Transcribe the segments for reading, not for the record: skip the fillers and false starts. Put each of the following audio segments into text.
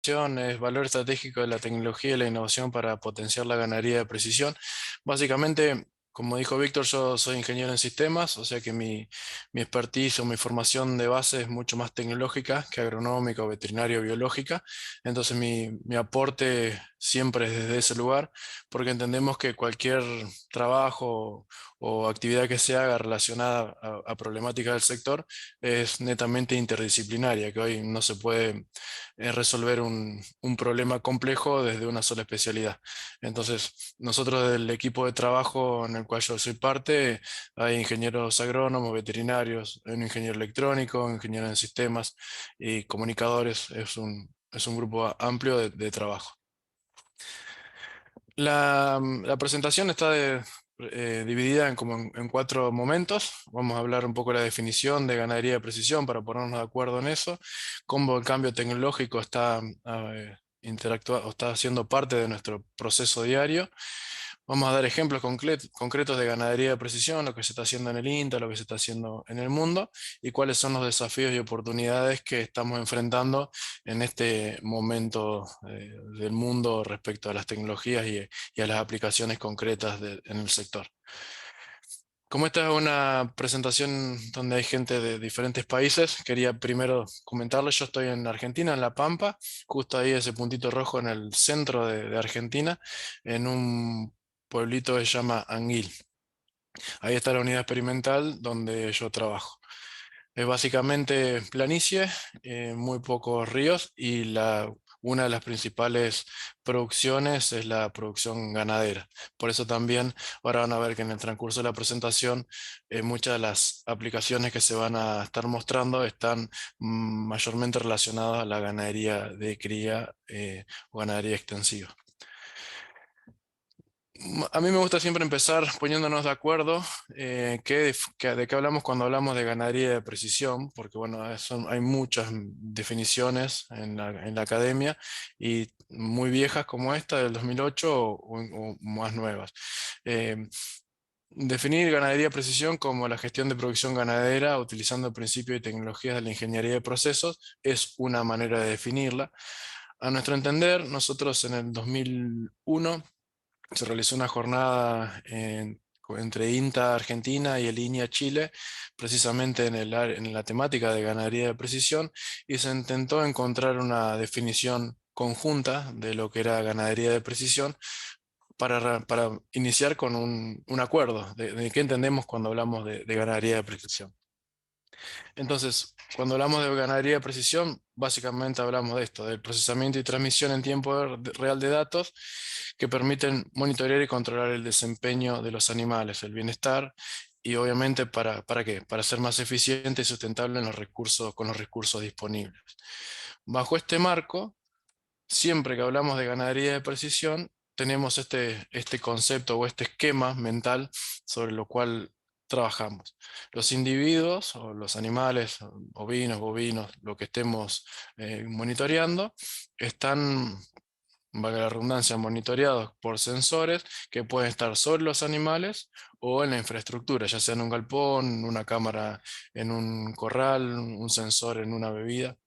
es valor estratégico de la tecnología y la innovación para potenciar la ganadería de precisión. Básicamente, como dijo Víctor, yo soy ingeniero en sistemas, o sea que mi expertise o mi formación de base es mucho más tecnológica que agronómica o veterinaria o biológica. Entonces mi aporte siempre es desde ese lugar, porque entendemos que cualquier trabajo o actividad que se haga relacionada a problemáticas del sector es netamente interdisciplinaria, que hoy no se puede resolver un problema complejo desde una sola especialidad. Entonces, nosotros del equipo de trabajo en el cual yo soy parte, hay ingenieros agrónomos, veterinarios, hay un ingeniero electrónico, un ingeniero en sistemas y comunicadores. Es un grupo amplio de trabajo. La presentación está dividida en cuatro momentos. Vamos a hablar un poco de la definición de ganadería de precisión para ponernos de acuerdo en eso, cómo el cambio tecnológico está o está siendo parte de nuestro proceso diario. Vamos a dar ejemplos concretos de ganadería de precisión, lo que se está haciendo en el INTA, lo que se está haciendo en el mundo y cuáles son los desafíos y oportunidades que estamos enfrentando en este momento del mundo respecto a las tecnologías y a las aplicaciones concretas en el sector. Como esta es una presentación donde hay gente de diferentes países, quería primero comentarles, yo estoy en Argentina, en La Pampa, justo ahí ese puntito rojo en el centro de Argentina, en un pueblito que se llama Anguil. Ahí está la unidad experimental donde yo trabajo. Es básicamente planicie, muy pocos ríos y una de las principales producciones es la producción ganadera. Por eso también ahora van a ver que en el transcurso de la presentación muchas de las aplicaciones que se van a estar mostrando están mayormente relacionadas a la ganadería de cría o ganadería extensiva. A mí me gusta siempre empezar poniéndonos de acuerdo de qué hablamos cuando hablamos de ganadería de precisión, porque bueno, hay muchas definiciones en la academia y muy viejas como esta del 2008 o más nuevas. Eh, Definir ganadería de precisión como la gestión de producción ganadera utilizando principios y tecnologías de la ingeniería de procesos es una manera de definirla. A nuestro entender, nosotros en el 2001 se realizó una jornada entre INTA Argentina y el INIA Chile, precisamente en la temática de ganadería de precisión, y se intentó encontrar una definición conjunta de lo que era ganadería de precisión para iniciar con un acuerdo de qué entendemos cuando hablamos de ganadería de precisión. Entonces, cuando hablamos de ganadería de precisión, básicamente hablamos de esto, del procesamiento y transmisión en tiempo real de datos que permiten monitorear y controlar el desempeño de los animales, el bienestar y obviamente ¿para qué? Para ser más eficiente y sustentable con los recursos disponibles. Bajo este marco, siempre que hablamos de ganadería de precisión, tenemos este concepto o este esquema mental sobre lo cual trabajamos. Los individuos o los animales, ovinos, bovinos, lo que estemos monitoreando, están, valga la redundancia, monitoreados por sensores que pueden estar sobre los animales o en la infraestructura, ya sea en un galpón, una cámara en un corral, un sensor en una bebida.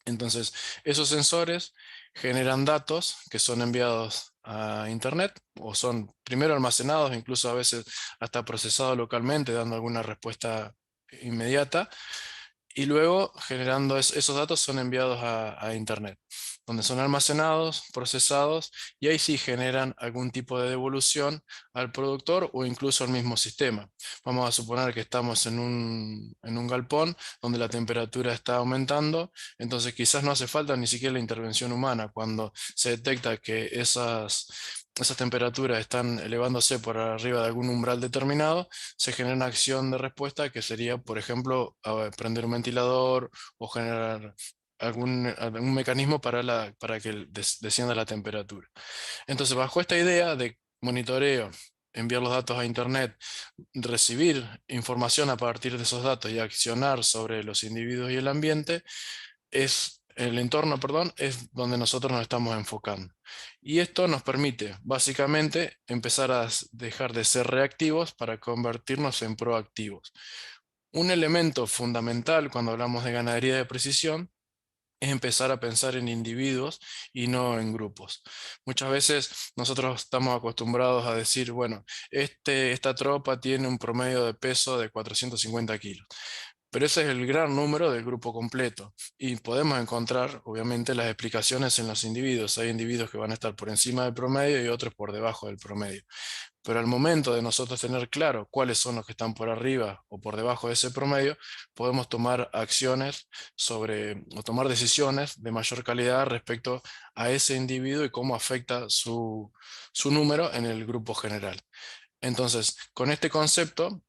Entonces, esos sensores generan datos que son enviados a Internet o son primero almacenados, incluso a veces hasta procesados localmente, dando alguna respuesta inmediata, y luego generando esos datos son enviados a Internet, donde son almacenados, procesados, y ahí sí generan algún tipo de devolución al productor o incluso al mismo sistema. Vamos a suponer que estamos en un galpón donde la temperatura está aumentando, entonces quizás no hace falta ni siquiera la intervención humana cuando se detecta que esas temperaturas están elevándose por arriba de algún umbral determinado, se genera una acción de respuesta que sería, por ejemplo, prender un ventilador o generar algún mecanismo para que descienda la temperatura. Entonces, bajo esta idea de monitoreo, enviar los datos a Internet, recibir información a partir de esos datos y accionar sobre los individuos y el ambiente, el entorno, perdón, es donde nosotros nos estamos enfocando. Y esto nos permite, básicamente, empezar a dejar de ser reactivos para convertirnos en proactivos. Un elemento fundamental cuando hablamos de ganadería de precisión es empezar a pensar en individuos y no en grupos. Muchas veces nosotros estamos acostumbrados a decir, bueno, esta tropa tiene un promedio de peso de 450 kilos. Pero ese es el gran número del grupo completo y podemos encontrar, obviamente, las explicaciones en los individuos. Hay individuos que van a estar por encima del promedio y otros por debajo del promedio. Pero al momento de nosotros tener claro cuáles son los que están por arriba o por debajo de ese promedio, podemos tomar acciones o tomar decisiones de mayor calidad respecto a ese individuo y cómo afecta su número en el grupo general. Entonces, con este concepto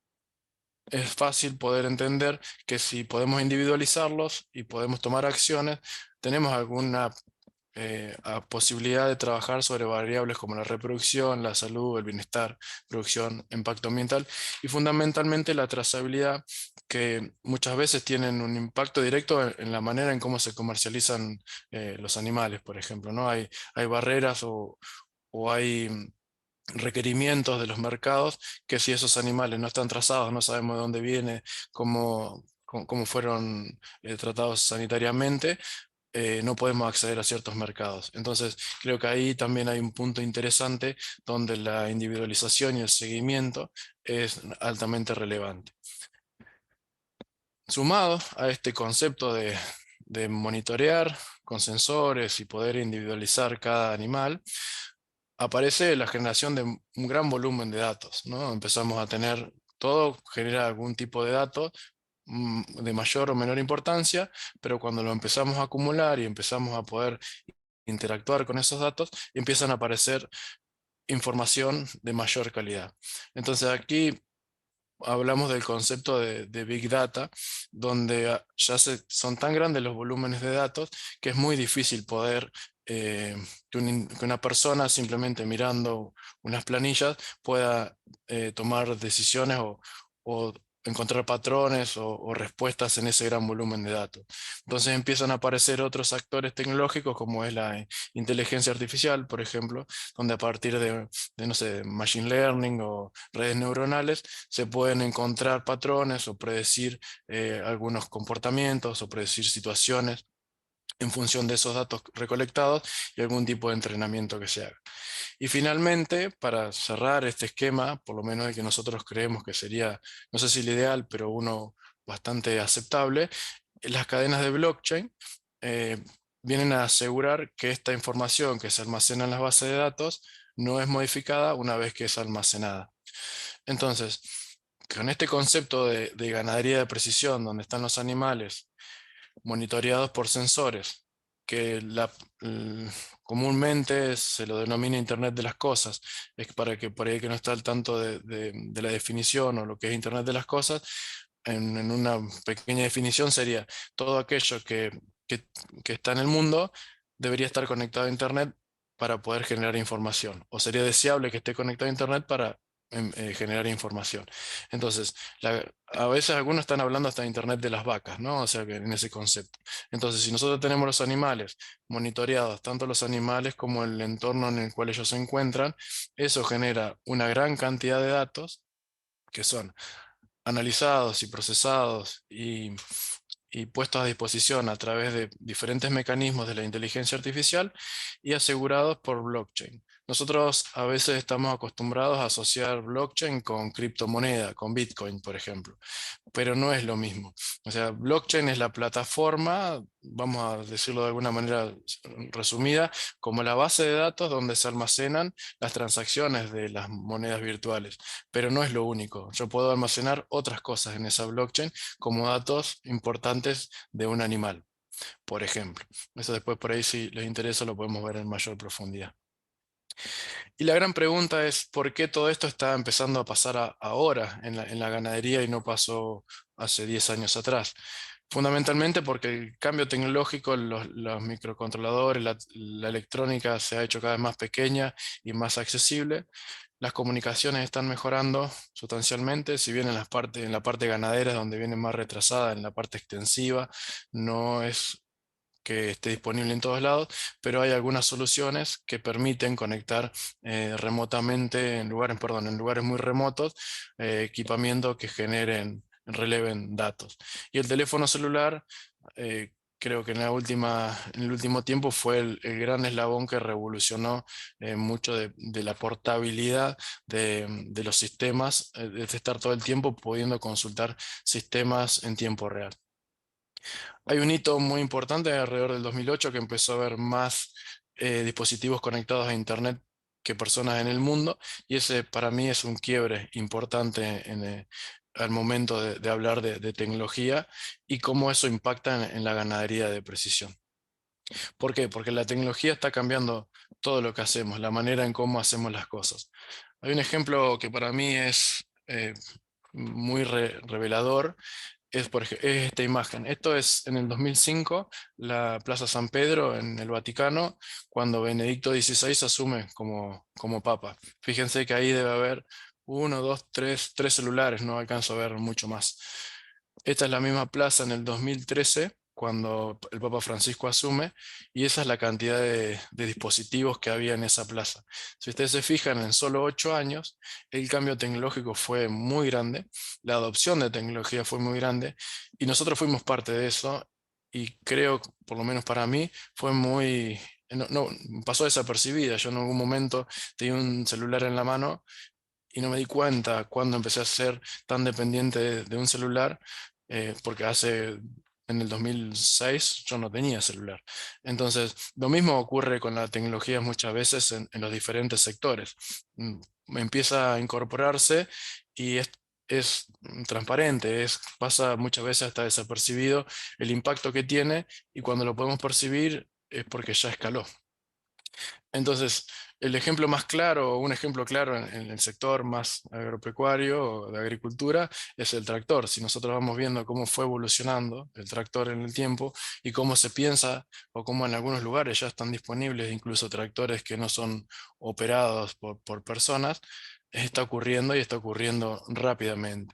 es fácil poder entender que si podemos individualizarlos y podemos tomar acciones, tenemos alguna posibilidad de trabajar sobre variables como la reproducción, la salud, el bienestar, producción, impacto ambiental y fundamentalmente la trazabilidad, que muchas veces tienen un impacto directo en la manera en cómo se comercializan los animales, por ejemplo, ¿no? Hay barreras o hay requerimientos de los mercados que si esos animales no están trazados, no sabemos de dónde viene, cómo fueron tratados sanitariamente, no podemos acceder a ciertos mercados. Entonces, creo que ahí también hay un punto interesante donde la individualización y el seguimiento es altamente relevante. Sumado a este concepto de monitorear con sensores y poder individualizar cada animal, aparece la generación de un gran volumen de datos, ¿no? Empezamos a tener, todo genera algún tipo de datos de mayor o menor importancia, pero cuando lo empezamos a acumular y empezamos a poder interactuar con esos datos, empiezan a aparecer información de mayor calidad. Entonces aquí hablamos del concepto de Big Data, donde son tan grandes los volúmenes de datos que es muy difícil poder que una persona simplemente mirando unas planillas pueda tomar decisiones o encontrar patrones o respuestas en ese gran volumen de datos. Entonces empiezan a aparecer otros actores tecnológicos como es la inteligencia artificial, por ejemplo, donde a partir no sé, machine learning o redes neuronales se pueden encontrar patrones o predecir algunos comportamientos o predecir situaciones en función de esos datos recolectados y algún tipo de entrenamiento que se haga. Y finalmente, para cerrar este esquema, por lo menos el que nosotros creemos que sería, no sé si el ideal, pero uno bastante aceptable, las cadenas de blockchain eh, vienen a asegurar que esta información que se almacena en las bases de datos no es modificada una vez que es almacenada. Entonces, con este concepto de ganadería de precisión, donde están los animales monitoreados por sensores, que comúnmente se lo denomina Internet de las cosas, es para que por ahí que no está al tanto de la definición o lo que es Internet de las cosas, en una pequeña definición sería todo aquello que, que está en el mundo debería estar conectado a Internet para poder generar información, o sería deseable que esté conectado a Internet para generar información. Entonces, a veces algunos están hablando hasta de Internet de las vacas, ¿no? O sea, que en ese concepto. Entonces, si nosotros tenemos los animales monitoreados, tanto los animales como el entorno en el cual ellos se encuentran, eso genera una gran cantidad de datos que son analizados y procesados y puestos a disposición a través de diferentes mecanismos de la inteligencia artificial y asegurados por blockchain. Nosotros a veces estamos acostumbrados a asociar blockchain con criptomoneda, con Bitcoin, por ejemplo, pero no es lo mismo. O sea, blockchain es la plataforma, vamos a decirlo de alguna manera resumida, como la base de datos donde se almacenan las transacciones de las monedas virtuales, pero no es lo único. Yo puedo almacenar otras cosas en esa blockchain como datos importantes de un animal, por ejemplo. Eso después por ahí si les interesa lo podemos ver en mayor profundidad. Y la gran pregunta es, ¿por qué todo esto está empezando a pasar ahora en la ganadería y no pasó hace 10 años atrás? Fundamentalmente porque el cambio tecnológico, los microcontroladores, la electrónica se ha hecho cada vez más pequeña y más accesible. Las comunicaciones están mejorando sustancialmente, si bien en la parte ganadera es donde viene más retrasada, en la parte extensiva no es que esté disponible en todos lados, pero hay algunas soluciones que permiten conectar remotamente en lugares muy remotos, equipamiento que releven datos. Y el teléfono celular, creo que en el último tiempo fue el gran eslabón que revolucionó mucho de la portabilidad de los sistemas, de estar todo el tiempo pudiendo consultar sistemas en tiempo real. Hay un hito muy importante alrededor del 2008 que empezó a haber más dispositivos conectados a Internet que personas en el mundo, y ese para mí es un quiebre importante al momento de hablar de tecnología y cómo eso impacta en la ganadería de precisión. ¿Por qué? Porque la tecnología está cambiando todo lo que hacemos, la manera en cómo hacemos las cosas. Hay un ejemplo que para mí es muy revelador, es esta imagen. Esto es en el 2005, la Plaza San Pedro en el Vaticano, cuando Benedicto XVI asume como papa. Fíjense que ahí debe haber uno, dos, tres celulares, no alcanzo a ver mucho más. Esta es la misma plaza en el 2013, cuando el Papa Francisco asume, y esa es la cantidad de dispositivos que había en esa plaza. Si ustedes se fijan, en solo 8 años, el cambio tecnológico fue muy grande, la adopción de tecnología fue muy grande, y nosotros fuimos parte de eso, y creo, por lo menos para mí, fue muy... no, pasó desapercibida. Yo en algún momento tenía un celular en la mano y no me di cuenta cuando empecé a ser tan dependiente de un celular, porque en el 2006 yo no tenía celular. Entonces, lo mismo ocurre con la tecnología muchas veces en los diferentes sectores. Empieza a incorporarse y es transparente, pasa muchas veces hasta desapercibido el impacto que tiene, y cuando lo podemos percibir es porque ya escaló. Entonces, el ejemplo más claro, un ejemplo claro en el sector más agropecuario o de agricultura, es el tractor. Si nosotros vamos viendo cómo fue evolucionando el tractor en el tiempo y cómo se piensa, o cómo en algunos lugares ya están disponibles incluso tractores que no son operados por personas, está ocurriendo, y está ocurriendo rápidamente.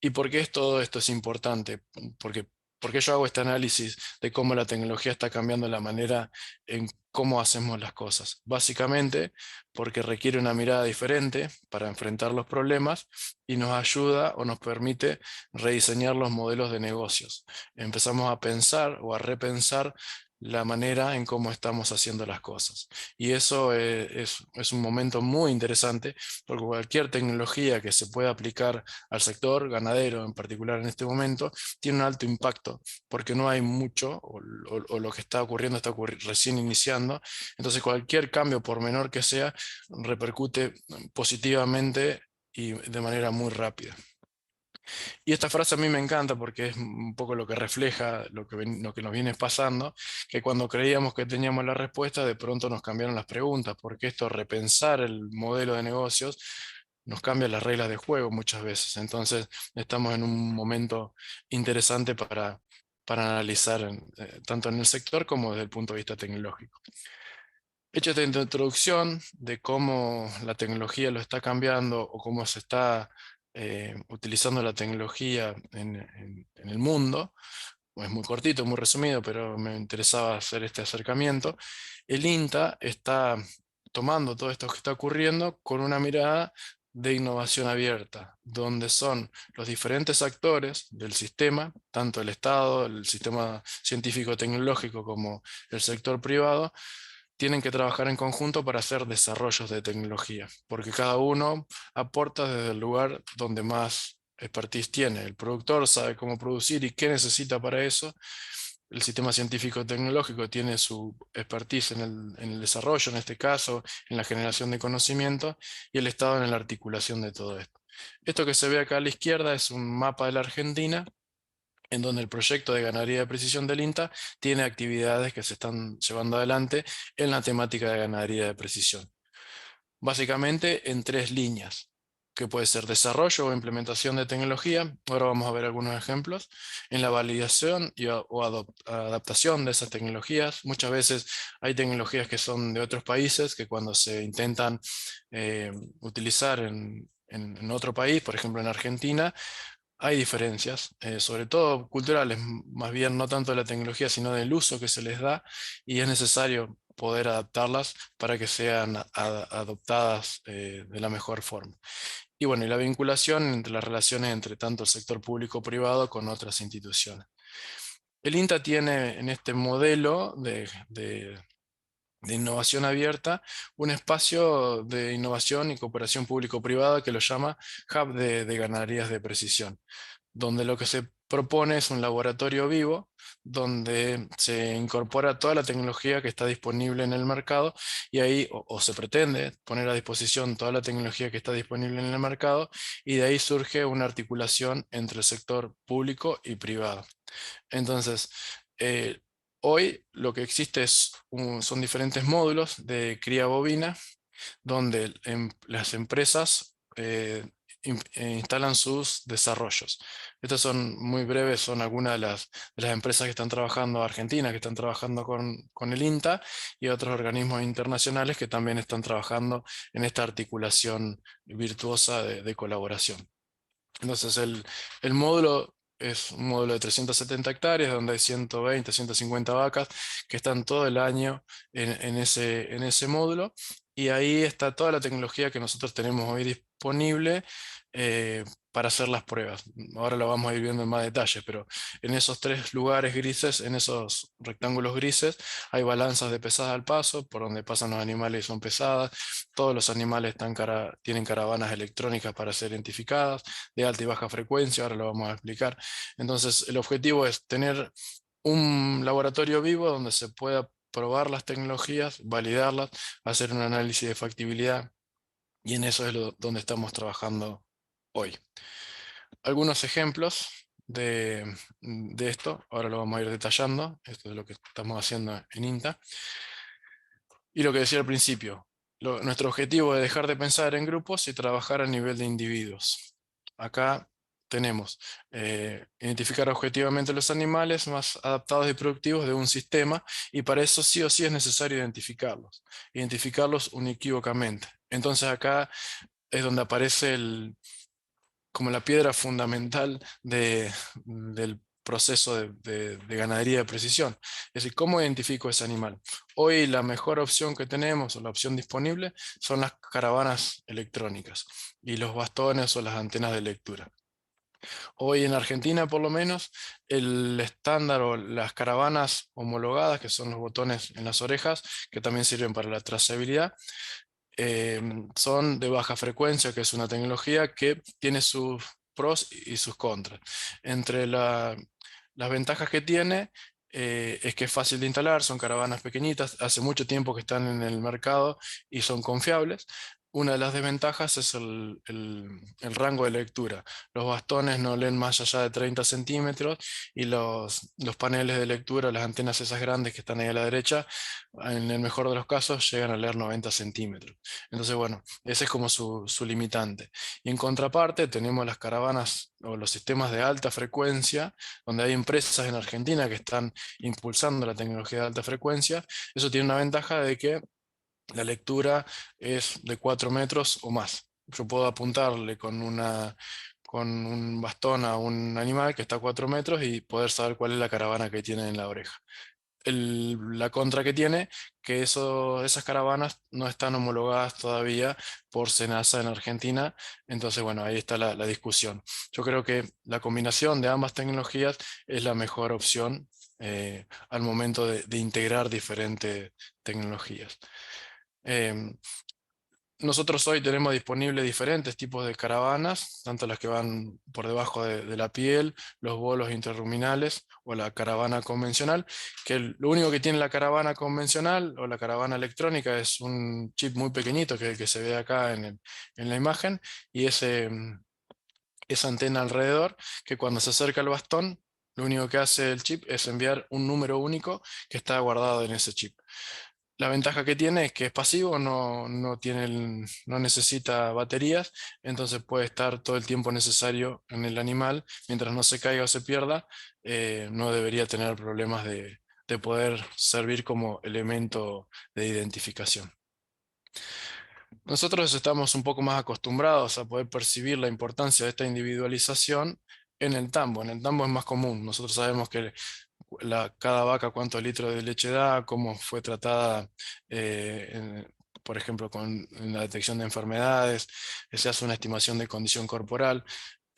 ¿Y por qué todo esto es importante? Porque, porque yo hago este análisis de cómo la tecnología está cambiando la manera en cómo hacemos las cosas. Básicamente porque requiere una mirada diferente para enfrentar los problemas, y nos ayuda o nos permite rediseñar los modelos de negocios. Empezamos a pensar o a repensar la manera en cómo estamos haciendo las cosas. Y eso es un momento muy interesante, porque cualquier tecnología que se pueda aplicar al sector ganadero en particular en este momento, tiene un alto impacto, porque no hay mucho, o lo que está ocurriendo recién iniciando. Entonces cualquier cambio, por menor que sea, repercute positivamente y de manera muy rápida. Y esta frase a mí me encanta porque es un poco lo que refleja lo que nos viene pasando, que cuando creíamos que teníamos la respuesta, de pronto nos cambiaron las preguntas, porque esto, repensar el modelo de negocios, nos cambia las reglas de juego muchas veces. Entonces, estamos en un momento interesante para analizar tanto en el sector como desde el punto de vista tecnológico. Hecha esta introducción de cómo la tecnología lo está cambiando, o cómo se está utilizando la tecnología en el mundo, es muy cortito, muy resumido, pero me interesaba hacer este acercamiento. El INTA está tomando todo esto que está ocurriendo con una mirada de innovación abierta, donde son los diferentes actores del sistema, tanto el Estado, el sistema científico-tecnológico, como el sector privado, tienen que trabajar en conjunto para hacer desarrollos de tecnología, porque cada uno aporta desde el lugar donde más expertise tiene. El productor sabe cómo producir y qué necesita para eso. El sistema científico-tecnológico tiene su expertise en el desarrollo, en este caso, en la generación de conocimiento, y el Estado en la articulación de todo esto. Esto que se ve acá a la izquierda es un mapa de la Argentina, en donde el proyecto de ganadería de precisión del INTA tiene actividades que se están llevando adelante en la temática de ganadería de precisión. Básicamente en tres líneas, que puede ser desarrollo o implementación de tecnología. Ahora vamos a ver algunos ejemplos. En la validación adaptación de esas tecnologías. Muchas veces hay tecnologías que son de otros países, que cuando se intentan utilizar en otro país, por ejemplo en Argentina, hay diferencias, sobre todo culturales, más bien no tanto de la tecnología, sino del uso que se les da, y es necesario poder adaptarlas para que sean adoptadas de la mejor forma. Y bueno, y la vinculación entre las relaciones entre tanto el sector público-privado con otras instituciones. el INTA tiene en este modelo de innovación abierta un espacio de innovación y cooperación público-privada que lo llama Hub de Ganaderías de Precisión, donde lo que se propone es un laboratorio vivo, donde se incorpora toda la tecnología que está disponible en el mercado y ahí o se pretende poner a disposición toda la tecnología que está disponible en el mercado y de ahí surge una articulación entre el sector público y privado. Entonces, eh, hoy lo que existe son diferentes módulos de cría bovina donde las empresas instalan sus desarrollos. Estos son muy breves, son algunas de las empresas que están trabajando, Argentina, que están trabajando con el INTA y otros organismos internacionales que también están trabajando en esta articulación virtuosa de colaboración. Entonces el módulo es un módulo de 370 hectáreas donde hay 120, 150 vacas que están todo el año en ese módulo y ahí está toda la tecnología que nosotros tenemos hoy disponible para hacer las pruebas. Ahora lo vamos a ir viendo en más detalle, pero en esos tres lugares grises, en esos rectángulos grises, hay balanzas de pesadas al paso, por donde pasan los animales y son pesadas. Todos los animales tienen caravanas electrónicas para ser identificadas de alta y baja frecuencia, ahora lo vamos a explicar. Entonces, el objetivo es tener un laboratorio vivo donde se pueda probar las tecnologías, validarlas, hacer un análisis de factibilidad y en eso es donde estamos trabajando hoy. Algunos ejemplos de esto, ahora lo vamos a ir detallando, esto es lo que estamos haciendo en INTA. Y lo que decía al principio, nuestro objetivo es dejar de pensar en grupos y trabajar a nivel de individuos. Acá tenemos identificar objetivamente los animales más adaptados y productivos de un sistema y para eso sí o sí es necesario identificarlos unequívocamente. Entonces acá es donde aparece como la piedra fundamental del proceso de ganadería de precisión. Es decir, ¿cómo identifico ese animal? Hoy la mejor opción que tenemos, o la opción disponible, son las caravanas electrónicas y los bastones o las antenas de lectura. Hoy en Argentina, por lo menos, el estándar o las caravanas homologadas, que son los botones en las orejas, que también sirven para la trazabilidad, eh, son de baja frecuencia, que es una tecnología que tiene sus pros y sus contras. Entre las ventajas que tiene es que es fácil de instalar, son caravanas pequeñitas, hace mucho tiempo que están en el mercado y son confiables. Una de las desventajas es el rango de lectura. Los bastones no leen más allá de 30 centímetros y los paneles de lectura, las antenas esas grandes que están ahí a la derecha, en el mejor de los casos llegan a leer 90 centímetros. Entonces, bueno, ese es como su limitante. Y en contraparte tenemos las caravanas o los sistemas de alta frecuencia, donde hay empresas en Argentina que están impulsando la tecnología de alta frecuencia. Eso tiene una ventaja de que la lectura es de 4 metros o más. Yo puedo apuntarle con un bastón a un animal que está a 4 metros y poder saber cuál es la caravana que tiene en la oreja. La contra que tiene, que esas caravanas no están homologadas todavía por SENASA en Argentina, entonces bueno, ahí está la discusión. Yo creo que la combinación de ambas tecnologías es la mejor opción al momento de integrar diferentes tecnologías. Em, Nosotros hoy tenemos disponibles diferentes tipos de caravanas, tanto las que van por debajo de la piel, los bolos interruminales o la caravana convencional, que lo único que tiene la caravana convencional o la caravana electrónica es un chip muy pequeñito que se ve acá en la imagen y esa antena alrededor que cuando se acerca al bastón, lo único que hace el chip es enviar un número único que está guardado en ese chip. La ventaja que tiene es que es pasivo, no necesita baterías, entonces puede estar todo el tiempo necesario en el animal. Mientras no se caiga o se pierda, no debería tener problemas de poder servir como elemento de identificación. Nosotros estamos un poco más acostumbrados a poder percibir la importancia de esta individualización en el tambo. En el tambo es más común. Nosotros sabemos que cada vaca cuántos litros de leche da, cómo fue tratada, por ejemplo, en la detección de enfermedades, se hace una estimación de condición corporal.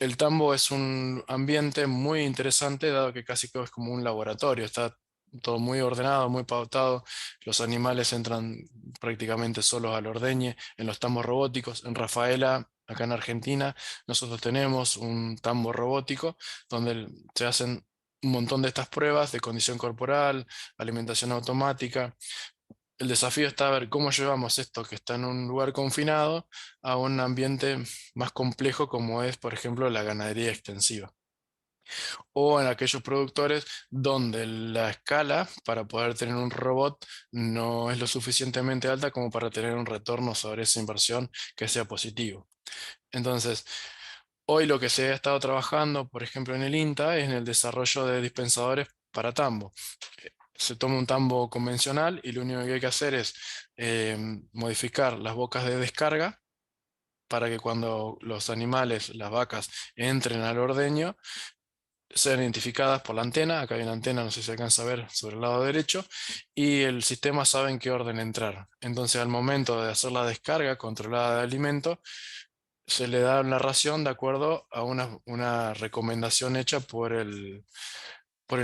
el tambo es un ambiente muy interesante, dado que casi todo es como un laboratorio, está todo muy ordenado, muy pautado, los animales entran prácticamente solos al ordeñe en los tambos robóticos. En Rafaela, acá en Argentina, nosotros tenemos un tambo robótico donde se hacen un montón de estas pruebas de condición corporal, alimentación automática. El desafío está a ver cómo llevamos esto que está en un lugar confinado a un ambiente más complejo como es, por ejemplo, la ganadería extensiva. O en aquellos productores donde la escala para poder tener un robot no es lo suficientemente alta como para tener un retorno sobre esa inversión que sea positivo. Entonces, hoy lo que se ha estado trabajando, por ejemplo, en el INTA es en el desarrollo de dispensadores para tambo. Se toma un tambo convencional y lo único que hay que hacer es modificar las bocas de descarga para que cuando los animales, las vacas, entren al ordeño, sean identificadas por la antena. Acá hay una antena, no sé si se alcanza a ver sobre el lado derecho, y el sistema sabe en qué orden entrar. Entonces, al momento de hacer la descarga controlada de alimento, se le da una ración de acuerdo a una recomendación hecha por el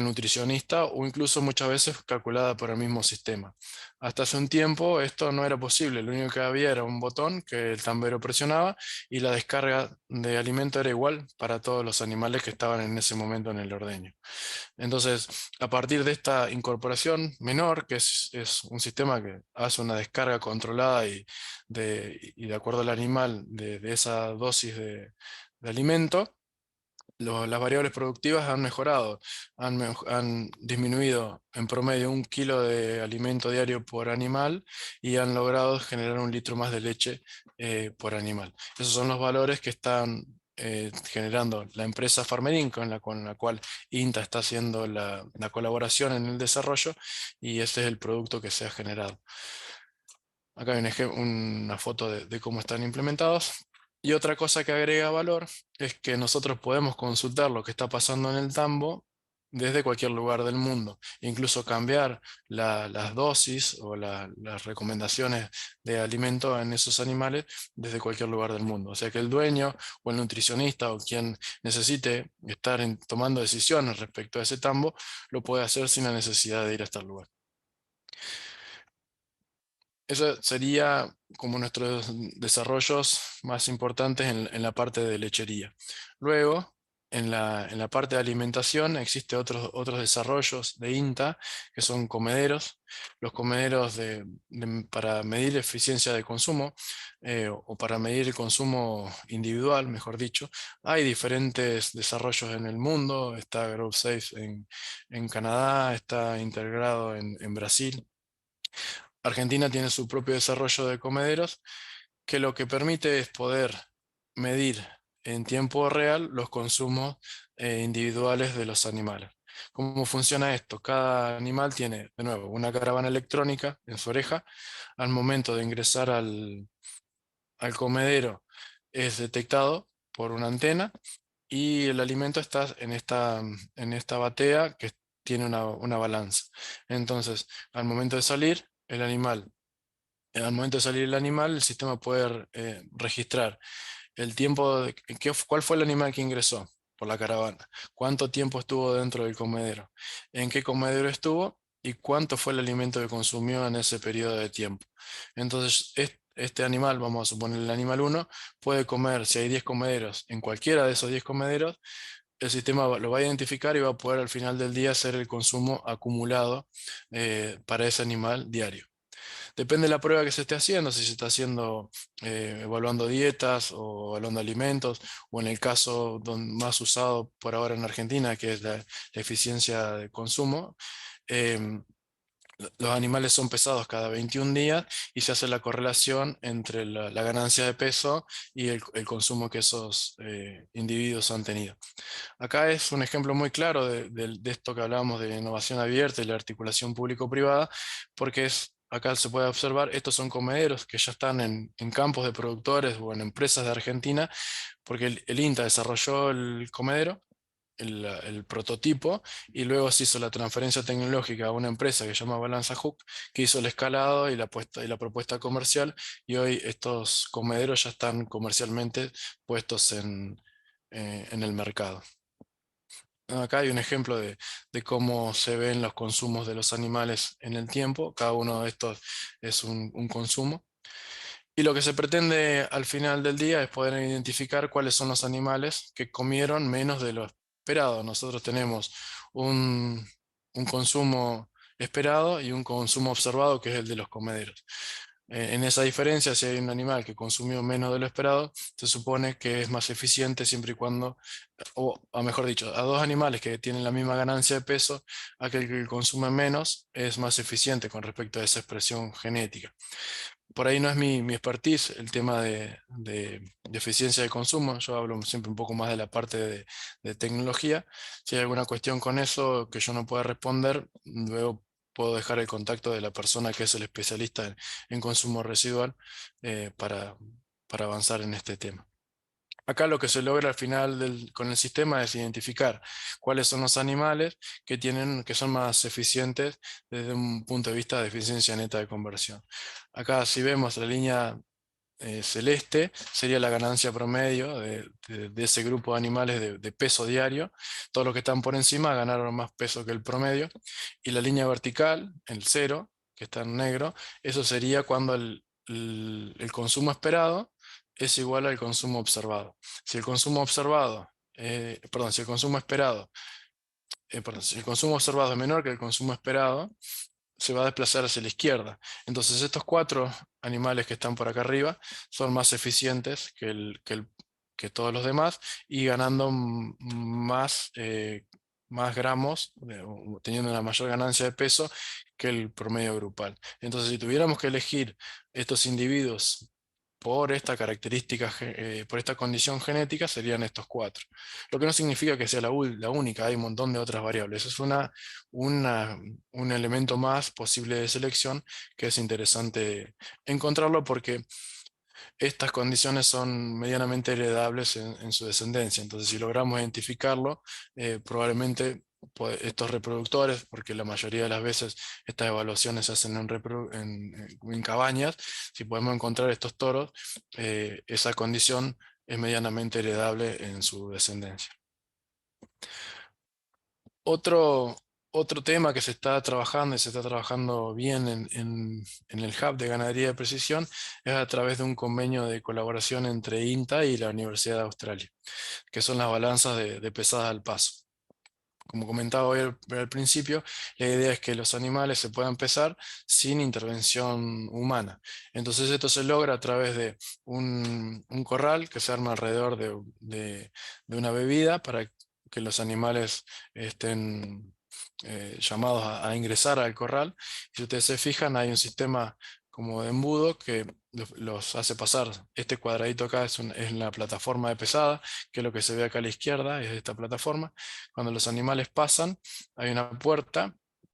nutricionista o incluso muchas veces calculada por el mismo sistema. Hasta hace un tiempo esto no era posible, lo único que había era un botón que el tambero presionaba y la descarga de alimento era igual para todos los animales que estaban en ese momento en el ordeño. Entonces, a partir de esta incorporación menor, que es un sistema que hace una descarga controlada y de acuerdo al animal de esa dosis de alimento, las variables productivas han mejorado, han disminuido en promedio 1 kilo de alimento diario por animal y han logrado generar 1 litro más de leche por animal. Esos son los valores que están generando la empresa Farmerín, con la cual INTA está haciendo la colaboración en el desarrollo, y ese es el producto que se ha generado. Acá hay una foto de cómo están implementados. Y otra cosa que agrega valor es que nosotros podemos consultar lo que está pasando en el tambo desde cualquier lugar del mundo, incluso cambiar las dosis o las recomendaciones de alimento en esos animales desde cualquier lugar del mundo. O sea que el dueño o el nutricionista o quien necesite estar tomando decisiones respecto a ese tambo, lo puede hacer sin la necesidad de ir hasta el lugar. Eso sería como nuestros desarrollos más importantes en la parte de lechería. Luego, en la parte de alimentación, existen otros desarrollos de INTA, que son comederos. Los comederos para medir eficiencia de consumo, o para medir el consumo individual, mejor dicho. Hay diferentes desarrollos en el mundo. Está GrowSafe en Canadá, está integrado en Brasil. Argentina tiene su propio desarrollo de comederos que lo que permite es poder medir en tiempo real los consumos individuales de los animales. ¿Cómo funciona esto? Cada animal tiene, de nuevo, una caravana electrónica en su oreja. Al momento de ingresar al comedero es detectado por una antena y el alimento está en esta batea que tiene una balanza. Entonces, al momento de salir, al momento de salir el animal, el sistema puede registrar el tiempo, cuál fue el animal que ingresó por la caravana, cuánto tiempo estuvo dentro del comedero, en qué comedero estuvo y cuánto fue el alimento que consumió en ese periodo de tiempo. Entonces, este animal, vamos a suponer el animal uno, puede comer, si hay 10 comederos, en cualquiera de esos 10 comederos, el sistema lo va a identificar y va a poder al final del día hacer el consumo acumulado para ese animal diario. Depende de la prueba que se esté haciendo, si se está haciendo evaluando dietas o evaluando alimentos, o en el caso más usado por ahora en Argentina, que es la eficiencia de consumo. em, los animales son pesados cada 21 días y se hace la correlación entre la ganancia de peso y el consumo que esos individuos han tenido. Acá es un ejemplo muy claro de esto que hablábamos de innovación abierta y la articulación público-privada, porque acá se puede observar, estos son comederos que ya están en campos de productores o en empresas de Argentina, porque el INTA desarrolló el comedero, el prototipo, y luego se hizo la transferencia tecnológica a una empresa que se llama Balanza Hook, que hizo el escalado y la propuesta comercial, y hoy estos comederos ya están comercialmente puestos en el mercado. Acá hay un ejemplo de cómo se ven los consumos de los animales en el tiempo. Cada uno de estos es un consumo. Y lo que se pretende al final del día es poder identificar cuáles son los animales que comieron menos de lo esperado. Nosotros tenemos un, un consumo esperado y un consumo observado, que es el de los comederos. En esa diferencia, si hay un animal que consumió menos de lo esperado, se supone que es más eficiente siempre y cuando, o mejor dicho, a dos animales que tienen la misma ganancia de peso, aquel que consume menos es más eficiente con respecto a esa expresión genética. Por ahí no es mi expertise el tema de eficiencia de consumo. Yo hablo siempre un poco más de la parte de tecnología. Si hay alguna cuestión con eso que yo no pueda responder, luego puedo dejar el contacto de la persona que es el especialista en consumo residual, para avanzar en este tema. Acá lo que se logra al final con el sistema es identificar cuáles son los animales que son más eficientes desde un punto de vista de eficiencia neta de conversión. Acá si vemos la línea celeste, sería la ganancia promedio de ese grupo de animales de peso diario. Todos los que están por encima ganaron más peso que el promedio. Y la línea vertical, el cero, que está en negro, eso sería cuando el consumo esperado es igual al consumo observado. Si el consumo observado, perdón, si el consumo esperado, perdón, si el consumo observado es menor que el consumo esperado, se va a desplazar hacia la izquierda. Entonces estos cuatro animales que están por acá arriba son más eficientes que todos los demás y ganando más gramos, teniendo una mayor ganancia de peso que el promedio grupal. Entonces, si tuviéramos que elegir estos individuos por esta característica, por esta condición genética, serían estos cuatro. Lo que no significa que sea la única, hay un montón de otras variables. Es una, un elemento más posible de selección que es interesante encontrarlo porque estas condiciones son medianamente heredables en su descendencia. Entonces, si logramos identificarlo, probablemente estos reproductores, porque la mayoría de las veces estas evaluaciones se hacen en cabañas, si podemos encontrar estos toros, esa condición es medianamente heredable en su descendencia. Otro, otro tema que se está trabajando y se está trabajando bien en el Hub de Ganadería de Precisión es a través de un convenio de colaboración entre INTA y la Universidad de Australia, que son las balanzas de pesadas al paso. Como comentaba hoy al principio, la idea es que los animales se puedan pesar sin intervención humana. Entonces esto se logra a través de un corral que se arma alrededor de una bebida para que los animales estén llamados a ingresar al corral. Si ustedes se fijan, hay un sistema como de embudo que los hace pasar. Este cuadradito acá es la plataforma de pesada, que es lo que se ve acá a la izquierda, es esta plataforma. Cuando los animales pasan, hay una puerta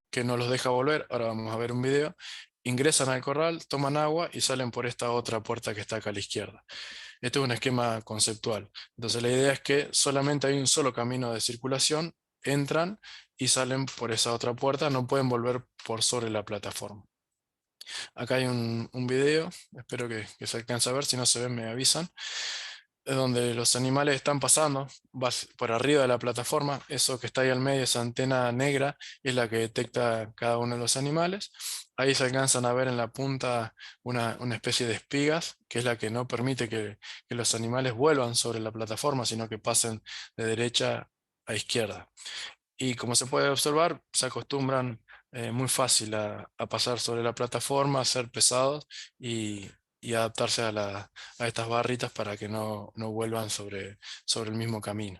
que no los deja volver. Ahora vamos a ver un video. Ingresan al corral, toman agua y salen por esta otra puerta que está acá a la izquierda. Este es un esquema conceptual. Entonces la idea es que solamente hay un solo camino de circulación, entran y salen por esa otra puerta, no pueden volver por sobre la plataforma. Acá hay un video, espero que se alcance a ver, si no se ve me avisan, es donde los animales están pasando por arriba de la plataforma. Eso que está ahí al medio, esa antena negra, es la que detecta cada uno de los animales. Ahí se alcanzan a ver en la punta una especie de espigas, que es la que no permite que los animales vuelvan sobre la plataforma, sino que pasen de derecha a izquierda. Y como se puede observar, se acostumbran muy fácil a pasar sobre la plataforma, a ser pesados y adaptarse a estas barritas para que no vuelvan sobre el mismo camino.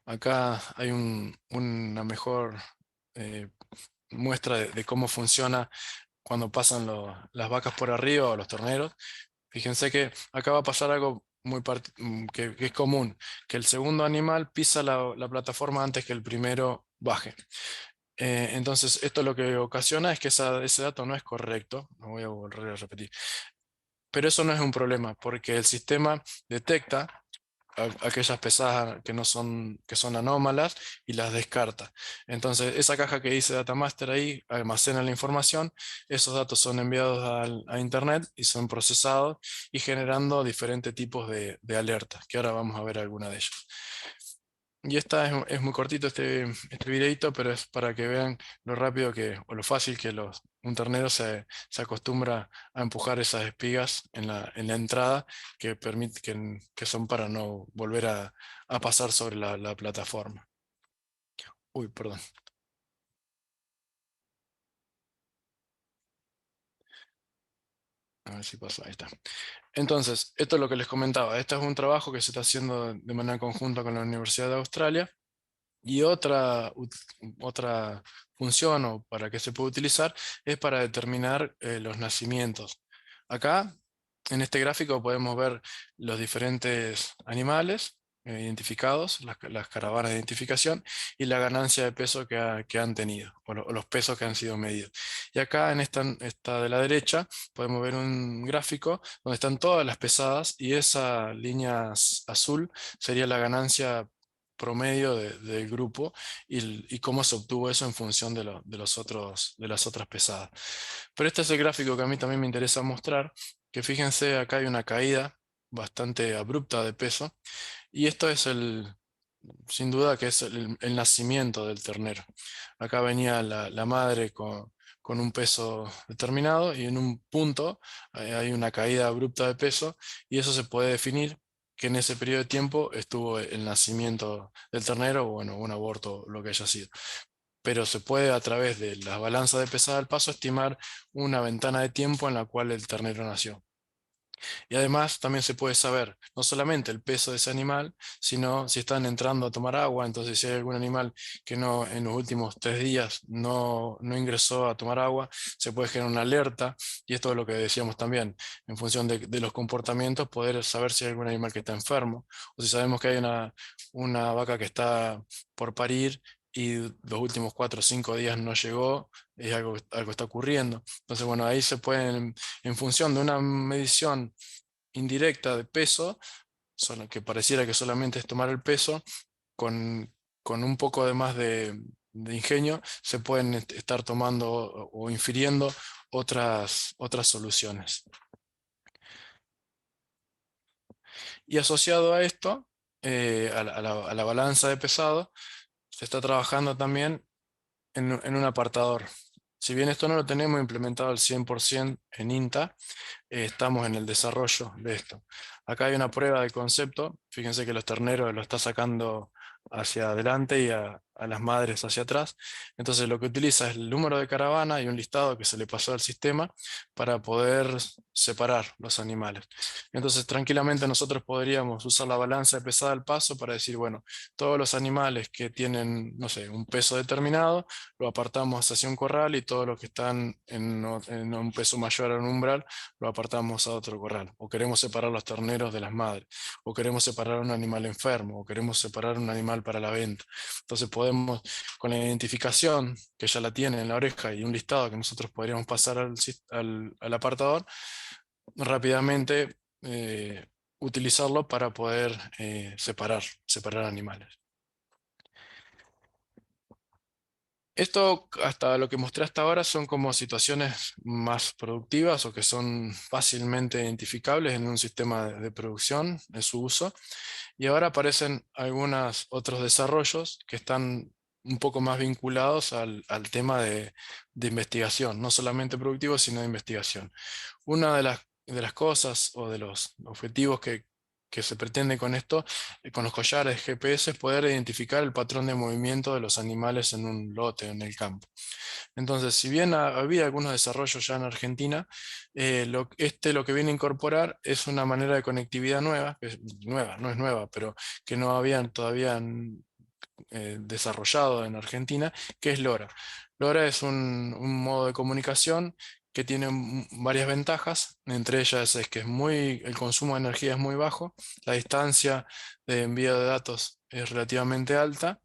Acá hay una mejor eh, muestra de cómo funciona cuando pasan las vacas por arriba o los terneros. Fíjense que acá va a pasar algo que es común, que el segundo animal pisa la plataforma antes que el primero baje. Entonces, esto lo que ocasiona es que ese dato no es correcto. Lo voy a volver a repetir. Pero eso no es un problema, porque el sistema detecta aquellas pesadas que no son, que son anómalas y las descarta. Entonces, esa caja que dice Datamaster ahí almacena la información, esos datos son enviados a Internet y son procesados y generando diferentes tipos de alertas, que ahora vamos a ver alguna de ellas. Y esta es muy cortito este videito, pero es para que vean lo rápido que, o lo fácil que un ternero se acostumbra a empujar esas espigas en la entrada que son para no volver a pasar sobre la plataforma. Uy, perdón. A ver si pasó. Ahí está. Entonces, esto es lo que les comentaba. Este es un trabajo que se está haciendo de manera conjunta con la Universidad de Australia. Y otra función o para que se puede utilizar es para determinar los nacimientos. Acá, en este gráfico, podemos ver los diferentes animales identificados, las caravanas de identificación y la ganancia de peso que han tenido, o los pesos que han sido medidos. Y acá en esta de la derecha podemos ver un gráfico donde están todas las pesadas y esa línea azul sería la ganancia promedio del grupo y cómo se obtuvo eso en función de las otras pesadas. Pero este es el gráfico que a mí también me interesa mostrar, que fíjense, acá hay una caída bastante abrupta de peso y esto es sin duda que es el nacimiento del ternero. Acá venía la madre con un peso determinado y en un punto hay una caída abrupta de peso y eso se puede definir que en ese periodo de tiempo estuvo el nacimiento del ternero o bueno, un aborto, lo que haya sido. Pero se puede a través de la balanza de pesada al paso estimar una ventana de tiempo en la cual el ternero nació. Y además también se puede saber no solamente el peso de ese animal, sino si están entrando a tomar agua, entonces si hay algún animal que no en los últimos 3 días no ingresó a tomar agua, se puede generar una alerta, y esto es lo que decíamos también, en función de los comportamientos, poder saber si hay algún animal que está enfermo, o si sabemos que hay una vaca que está por parir y los últimos 4 o 5 días no llegó, es algo está ocurriendo. Entonces, bueno, ahí se pueden, en función de una medición indirecta de peso, solo que pareciera que solamente es tomar el peso, con un poco de más de ingenio, se pueden estar tomando o infiriendo otras soluciones. Y asociado a esto, a la balanza de pesado, se está trabajando también en un apartador. Si bien esto no lo tenemos implementado al 100% en INTA, estamos en el desarrollo de esto. Acá hay una prueba de concepto. Fíjense que los terneros lo está sacando hacia adelante y a las madres hacia atrás. Entonces lo que utiliza es el número de caravana y un listado que se le pasó al sistema para poder separar los animales. Entonces tranquilamente nosotros podríamos usar la balanza de pesada al paso para decir, bueno, todos los animales que tienen, no sé, un peso determinado, lo apartamos hacia un corral y todos los que están en un peso mayor a un umbral, lo apartamos a otro corral. O queremos separar los terneros de las madres, o queremos separar un animal enfermo, o queremos separar un animal para la venta. Entonces podemos, con la identificación que ya la tiene en la oreja y un listado que nosotros podríamos pasar al apartador, rápidamente utilizarlo para poder separar animales. Esto, hasta lo que mostré hasta ahora, son como situaciones más productivas o que son fácilmente identificables en un sistema de producción, en su uso. Y ahora aparecen algunos otros desarrollos que están un poco más vinculados al tema de investigación, no solamente productivo, sino de investigación. Una de las cosas o de los objetivos que se pretende con esto, con los collares GPS, es poder identificar el patrón de movimiento de los animales en un lote, en el campo. Entonces, si bien había algunos desarrollos ya en Argentina, lo que viene a incorporar es una manera de conectividad nueva, que es nueva, no es nueva, pero que no habían todavía desarrollado en Argentina, que es LoRa. LoRa es un modo de comunicación que tiene varias ventajas, entre ellas es que el consumo de energía es muy bajo, la distancia de envío de datos es relativamente alta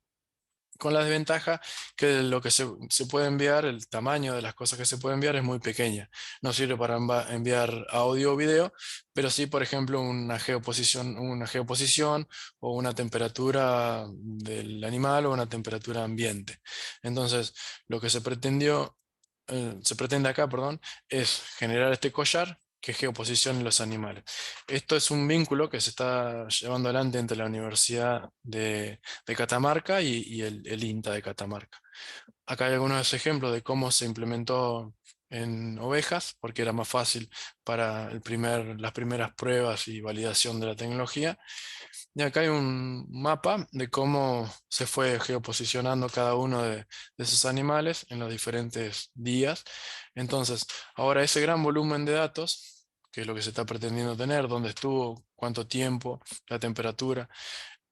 con la desventaja que lo que se puede enviar, el tamaño de las cosas que se puede enviar es muy pequeña. No sirve para enviar audio o video, pero sí, por ejemplo, una geoposición o una temperatura del animal o una temperatura ambiente. Entonces, lo que se pretende acá, perdón, es generar este collar que geoposicione los animales. Esto es un vínculo que se está llevando adelante entre la Universidad de Catamarca y el INTA de Catamarca. Acá hay algunos ejemplos de cómo se implementó en ovejas, porque era más fácil para las primeras pruebas y validación de la tecnología. Y acá hay un mapa de cómo se fue geoposicionando cada uno de esos animales en los diferentes días. Entonces, ahora ese gran volumen de datos, que es lo que se está pretendiendo tener, dónde estuvo, cuánto tiempo, la temperatura,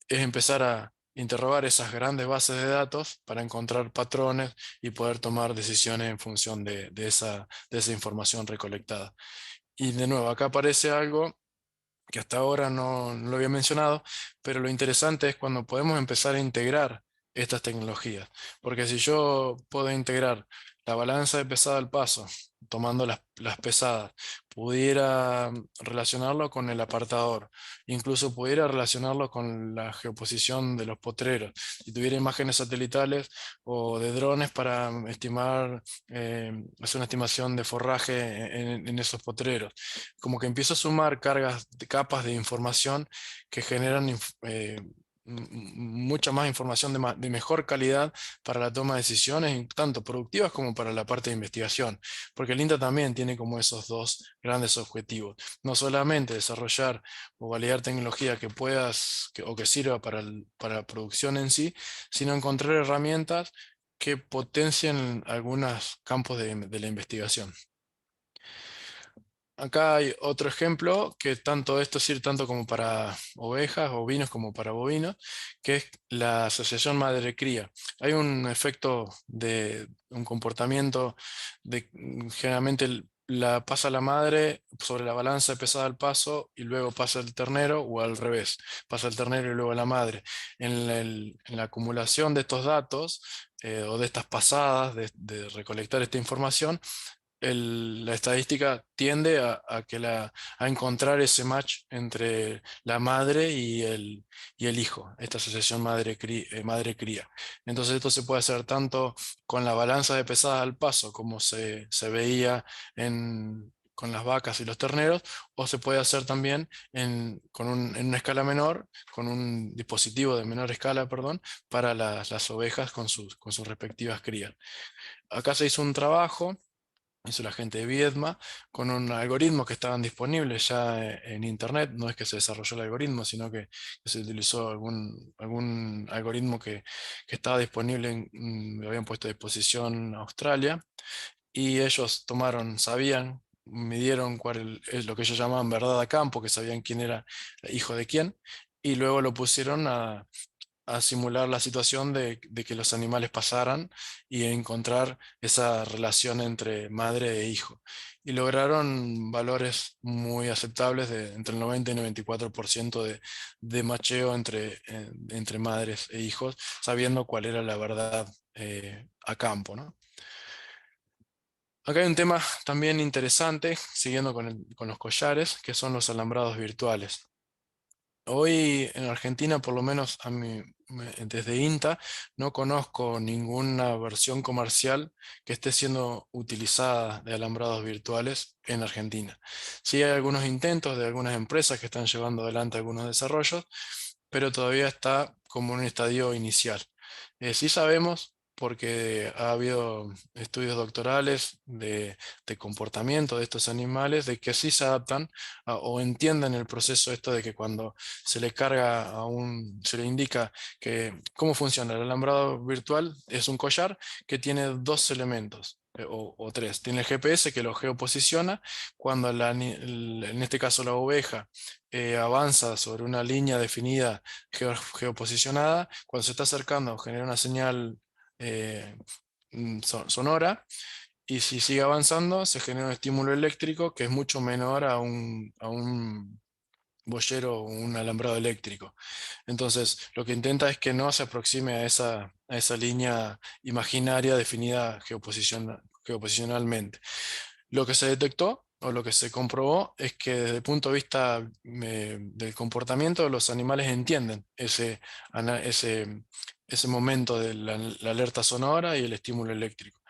es empezar a interrogar esas grandes bases de datos para encontrar patrones y poder tomar decisiones en función de esa información recolectada. Y de nuevo, acá aparece algo que hasta ahora no lo había mencionado, pero lo interesante es cuando podemos empezar a integrar estas tecnologías. Porque si yo puedo integrar la balanza de pesada al paso, tomando las pesadas, pudiera relacionarlo con el apartador, incluso pudiera relacionarlo con la geoposición de los potreros. Si tuviera imágenes satelitales o de drones para hacer una estimación de forraje en esos potreros, como que empiezo a sumar cargas, de capas de información que generan mucha más información de mejor calidad para la toma de decisiones, tanto productivas como para la parte de investigación, porque el INTA también tiene como esos dos grandes objetivos, no solamente desarrollar o validar tecnología o que sirva para la producción en sí, sino encontrar herramientas que potencien algunos campos de la investigación. Acá hay otro ejemplo que tanto esto sirve tanto como para ovejas, ovinos, como para bovinos, que es la asociación madre-cría. Hay un efecto de un comportamiento de generalmente la pasa la madre sobre la balanza pesada al paso y luego pasa el ternero o al revés, pasa el ternero y luego la madre. En la acumulación de estos datos o de estas pasadas, de recolectar esta información, la estadística tiende a encontrar ese match entre la madre y el hijo, esta asociación madre-cría. Entonces esto se puede hacer tanto con la balanza de pesadas al paso, como se veía con las vacas y los terneros, o se puede hacer también en una escala menor, con un dispositivo de menor escala, perdón, para las ovejas con sus respectivas crías. Acá se hizo un trabajo, hizo la gente de Viedma, con un algoritmo que estaban disponibles ya en Internet. No es que se desarrolló el algoritmo, sino que se utilizó algún algoritmo que estaba disponible, lo habían puesto a disposición Australia, y ellos sabían, midieron cuál es lo que ellos llamaban verdad a campo, que sabían quién era hijo de quién, y luego lo pusieron a simular la situación de que los animales pasaran y encontrar esa relación entre madre e hijo. Y lograron valores muy aceptables de entre el 90 y 94% de macheo entre madres e hijos, sabiendo cuál era la verdad a campo, ¿no? Acá hay un tema también interesante, siguiendo con los collares, que son los alambrados virtuales. Hoy en Argentina, por lo menos desde INTA, no conozco ninguna versión comercial que esté siendo utilizada de alambrados virtuales en Argentina. Sí hay algunos intentos de algunas empresas que están llevando adelante algunos desarrollos, pero todavía está como en un estadio inicial. Sí sabemos, porque ha habido estudios doctorales de comportamiento de estos animales, de que sí se adaptan o entienden el proceso esto de que cuando se le indica cómo funciona el alambrado virtual, es un collar que tiene dos elementos. O tres. Tiene el GPS que lo geoposiciona cuando en este caso la oveja avanza sobre una línea definida geoposicionada. Cuando se está acercando genera una señal eh, sonora, y si sigue avanzando se genera un estímulo eléctrico que es mucho menor boyero o un alambrado eléctrico. Entonces, lo que intenta es que no se aproxime a esa línea imaginaria definida geoposicionalmente. Lo que se detectó o lo que se comprobó es que desde el punto de vista del comportamiento, los animales entienden ese momento de la alerta sonora y el estímulo eléctrico.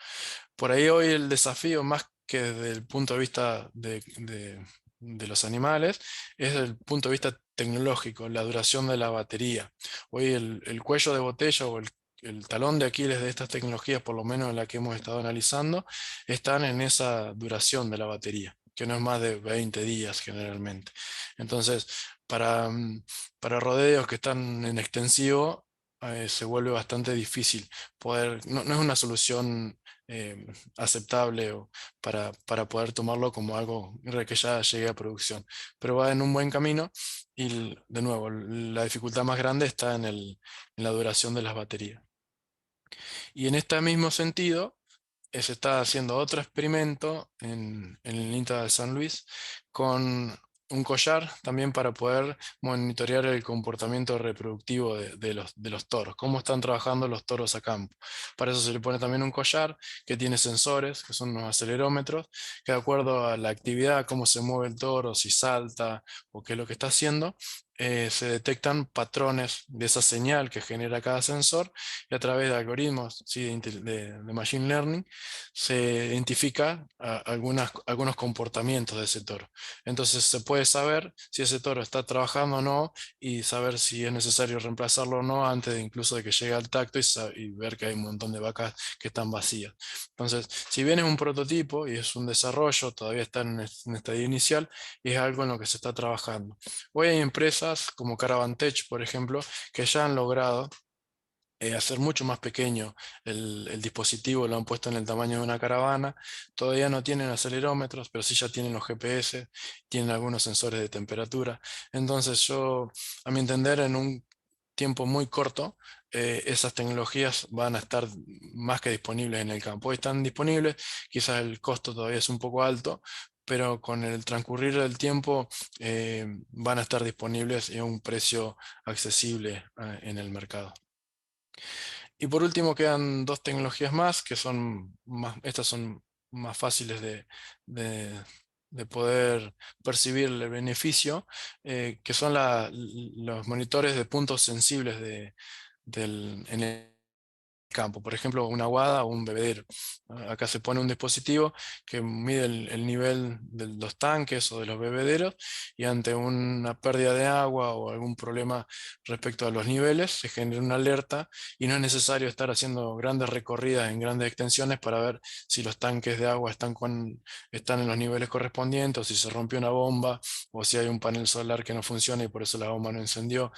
Por ahí hoy el desafío, más que desde el punto de vista de los animales, es desde el punto de vista tecnológico, la duración de la batería. Hoy el cuello de botella o el talón de Aquiles de estas tecnologías, por lo menos en la que hemos estado analizando, están en esa duración de la batería, que no es más de 20 días generalmente. Entonces, para, para rodeos que están en extensivo, se vuelve bastante difícil poder, no es una solución eh, aceptable para poder tomarlo como algo que ya llegue a producción. Pero va en un buen camino y de nuevo, la dificultad más grande está en la duración de las baterías. Y en este mismo sentido, se está haciendo otro experimento en el INTA de San Luis con un collar también para poder monitorear el comportamiento reproductivo de los toros, cómo están trabajando los toros a campo. Para eso se le pone también un collar que tiene sensores, que son unos acelerómetros, que de acuerdo a la actividad, cómo se mueve el toro, si salta o qué es lo que está haciendo, se detectan patrones de esa señal que genera cada sensor y a través de algoritmos, ¿sí? De machine learning se identifica algunos comportamientos de ese toro. Entonces se puede saber si ese toro está trabajando o no y saber si es necesario reemplazarlo o no antes de incluso de que llegue al tacto y ver que hay un montón de vacas que están vacías. Entonces, si bien es un prototipo y es un desarrollo, todavía está en estadio inicial y es algo en lo que se está trabajando. Hoy hay empresas como Caravantech, por ejemplo, que ya han logrado hacer mucho más pequeño el dispositivo, lo han puesto en el tamaño de una caravana. Todavía no tienen acelerómetros, pero sí ya tienen los GPS, tienen algunos sensores de temperatura. Entonces yo, a mi entender, en un tiempo muy corto, esas tecnologías van a estar más que disponibles en el campo. Hoy están disponibles, quizás el costo todavía es un poco alto, pero con el transcurrir del tiempo van a estar disponibles y a un precio accesible en el mercado. Y por último quedan dos tecnologías más que son más, estas son más fáciles de- de poder percibir el beneficio, que son los monitores de puntos sensibles en el campo, por ejemplo, una aguada o un bebedero. Acá se pone un dispositivo que mide el nivel de los tanques o de los bebederos y ante una pérdida de agua o algún problema respecto a los niveles se genera una alerta y no es necesario estar haciendo grandes recorridas en grandes extensiones para ver si los tanques de agua están en los niveles correspondientes o si se rompió una bomba o si hay un panel solar que no funciona y por eso la bomba no encendió.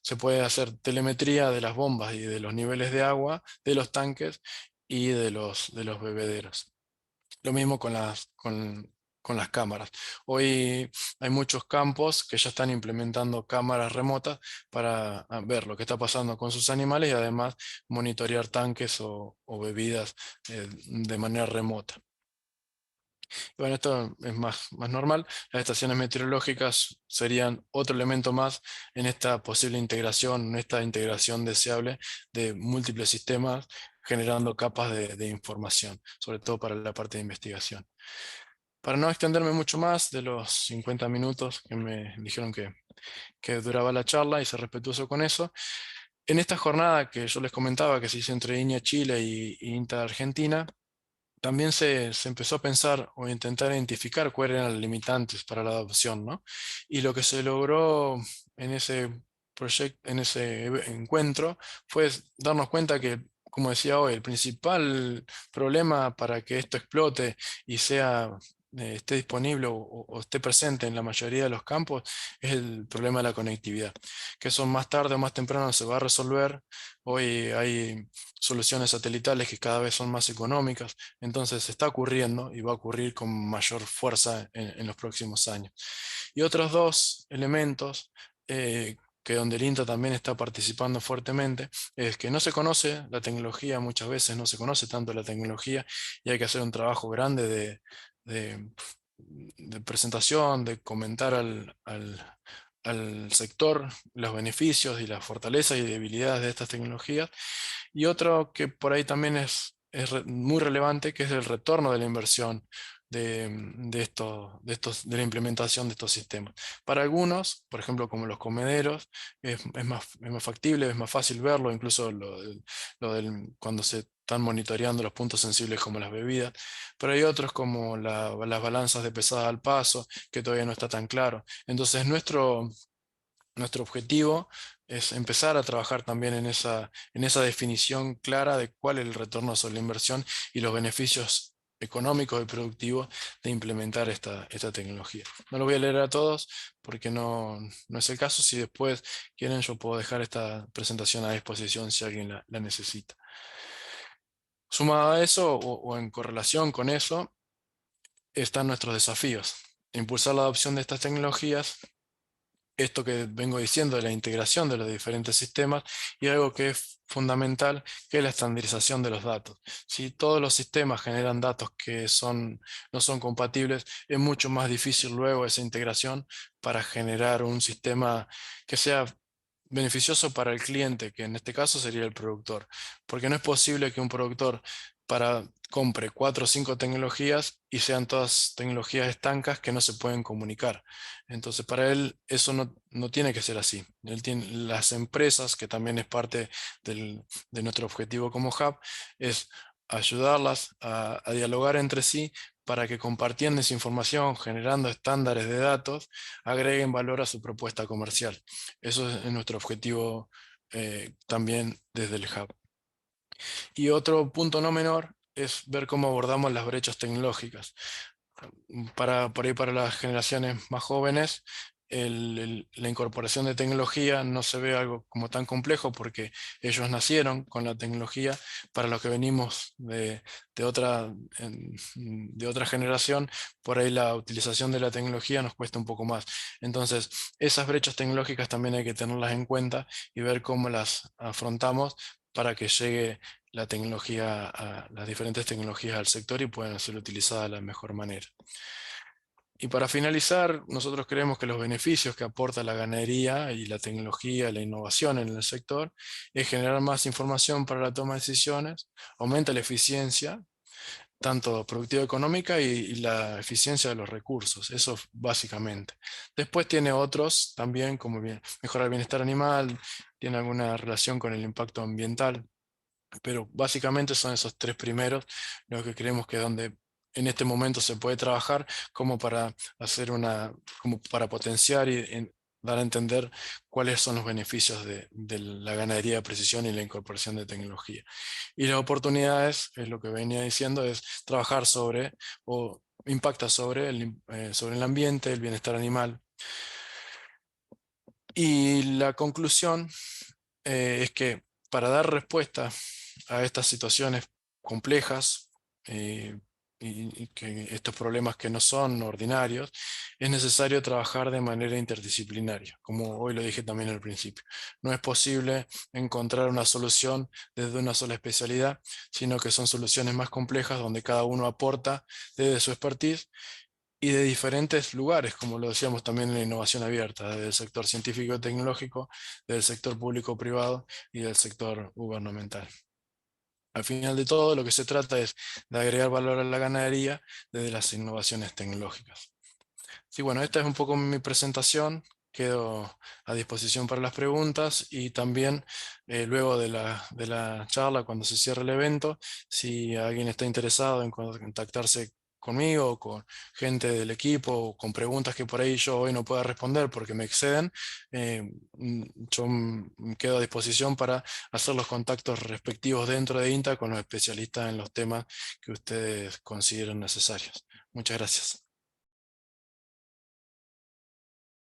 Se puede hacer telemetría de las bombas y de los niveles de agua de los tanques y de los bebederos. Lo mismo con las cámaras. Hoy hay muchos campos que ya están implementando cámaras remotas para ver lo que está pasando con sus animales y además monitorear tanques o bebidas de manera remota. Bueno, esto es más normal. Las estaciones meteorológicas serían otro elemento más en esta posible integración, en esta integración deseable de múltiples sistemas generando capas de información, sobre todo para la parte de investigación. Para no extenderme mucho más de los 50 minutos que me dijeron que duraba la charla y ser respetuoso con eso, en esta jornada que yo les comentaba que se hizo entre INEA Chile y INTA Argentina, también se empezó a pensar o intentar identificar cuáles eran los limitantes para la adopción, ¿no? Y lo que se logró en ese proyecto, en ese encuentro, fue darnos cuenta que, como decía hoy, el principal problema para que esto explote y esté disponible o esté presente en la mayoría de los campos es el problema de la conectividad, que eso más tarde o más temprano se va a resolver. Hoy hay soluciones satelitales que cada vez son más económicas, entonces está ocurriendo y va a ocurrir con mayor fuerza en los próximos años. Y otros dos elementos que donde el INTA también está participando fuertemente, es que no se conoce la tecnología, muchas veces no se conoce tanto la tecnología y hay que hacer un trabajo grande de presentación, de comentar al sector, los beneficios y las fortalezas y debilidades de estas tecnologías. Y otro que por ahí también es muy relevante, que es el retorno de la inversión de la implementación de estos sistemas. Para algunos, por ejemplo, como los comederos, es más factible, es más fácil verlo, incluso cuando se están monitoreando los puntos sensibles como las bebidas, pero hay otros como las balanzas de pesada al paso, que todavía no está tan claro. Entonces, nuestro objetivo es empezar a trabajar también en esa definición clara de cuál es el retorno sobre la inversión y los beneficios económicos y productivos de implementar esta tecnología. No lo voy a leer a todos porque no es el caso. Si después quieren, yo puedo dejar esta presentación a disposición si alguien la necesita. Sumado a eso o en correlación con eso, están nuestros desafíos. Impulsar la adopción de estas tecnologías, esto que vengo diciendo de la integración de los diferentes sistemas, y algo que es fundamental, que es la estandarización de los datos. Si todos los sistemas generan datos que no son compatibles, es mucho más difícil luego esa integración para generar un sistema que sea beneficioso para el cliente, que en este caso sería el productor, porque no es posible que un productor compre 4 o 5 tecnologías y sean todas tecnologías estancas que no se pueden comunicar. Entonces, para él eso no tiene que ser así. Las empresas, que también es parte de nuestro objetivo como Hub, es ayudarlas a dialogar entre sí para que compartiendo esa información, generando estándares de datos, agreguen valor a su propuesta comercial. Eso es nuestro objetivo también desde el Hub. Y otro punto no menor es ver cómo abordamos las brechas tecnológicas. Por ahí para las generaciones más jóvenes, la incorporación de tecnología no se ve algo como tan complejo porque ellos nacieron con la tecnología. Para los que venimos de otra generación, por ahí la utilización de la tecnología nos cuesta un poco más. Entonces, esas brechas tecnológicas también hay que tenerlas en cuenta y ver cómo las afrontamos para que llegue las diferentes tecnologías al sector y puedan ser utilizadas de la mejor manera. Y para finalizar, nosotros creemos que los beneficios que aporta la ganadería y la tecnología, la innovación en el sector, es generar más información para la toma de decisiones, aumenta la eficiencia, tanto productiva económica y la eficiencia de los recursos, eso básicamente. Después tiene otros también, como mejorar el bienestar animal, tiene alguna relación con el impacto ambiental, pero básicamente son esos 3 primeros los que creemos que donde en este momento se puede trabajar como para como para potenciar y dar a entender cuáles son los beneficios de la ganadería de precisión y la incorporación de tecnología. Y las oportunidades, es lo que venía diciendo, es trabajar o impacta sobre el ambiente, el bienestar animal. Y la conclusión es que para dar respuesta a estas situaciones complejas eh, y que estos problemas que no son ordinarios, es necesario trabajar de manera interdisciplinaria, como hoy lo dije también al principio. No es posible encontrar una solución desde una sola especialidad, sino que son soluciones más complejas donde cada uno aporta desde su expertise y de diferentes lugares, como lo decíamos también en la innovación abierta, desde el sector científico y tecnológico, del sector público-privado y del sector gubernamental. Al final de todo, lo que se trata es de agregar valor a la ganadería desde las innovaciones tecnológicas. Sí, bueno, esta es un poco mi presentación. Quedo a disposición para las preguntas y también luego de la charla, cuando se cierre el evento, si alguien está interesado en contactarse conmigo o con gente del equipo o con preguntas que por ahí yo hoy no pueda responder porque me exceden, yo quedo a disposición para hacer los contactos respectivos dentro de INTA con los especialistas en los temas que ustedes consideren necesarios. Muchas gracias.